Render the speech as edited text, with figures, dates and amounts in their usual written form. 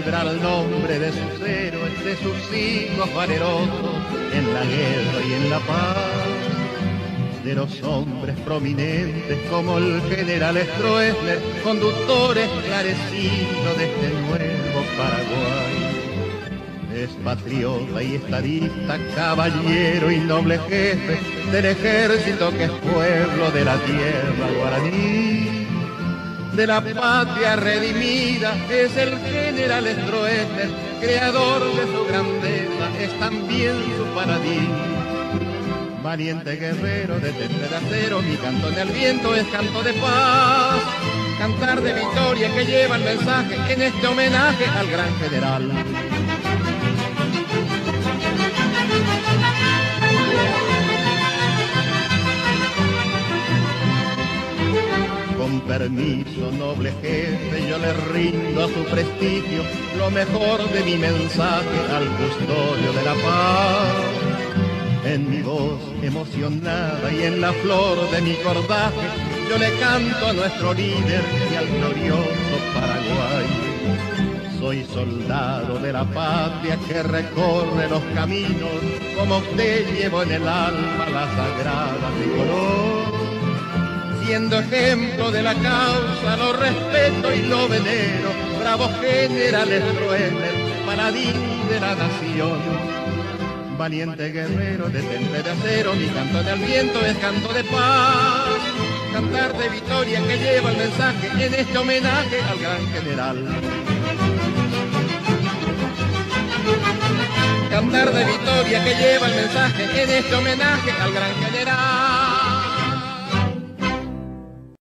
librar el nombre de sus héroes, de sus hijos valerosos, en la guerra y en la paz. De los hombres prominentes como el general Stroessner, conductor esclarecido de este nuevo Paraguay. Es patriota y estadista, caballero y noble jefe del ejército que es pueblo de la tierra guaraní. De la patria redimida es el general Stroessner, creador de su grandeza, es también su paladín. Valiente guerrero de temple de acero, mi canto en el viento es canto de paz. Cantar de victoria que lleva el mensaje en este homenaje al gran general. Con permiso, noble jefe, yo le rindo a su prestigio lo mejor de mi mensaje al custodio de la paz. En mi voz emocionada y en la flor de mi cordaje, yo le canto a nuestro líder y al glorioso Paraguay. Soy soldado de la patria que recorre los caminos, como usted llevo en el alma la sagrada tricolor. Siendo ejemplo de la causa, lo respeto y lo venero, bravo general Stroessner, paladín de la nación. Valiente guerrero de temple de acero, mi canto en el viento es canto de paz. Cantar de victoria que lleva el mensaje en este homenaje al gran general. Cantar de victoria que lleva el mensaje en este homenaje al gran general.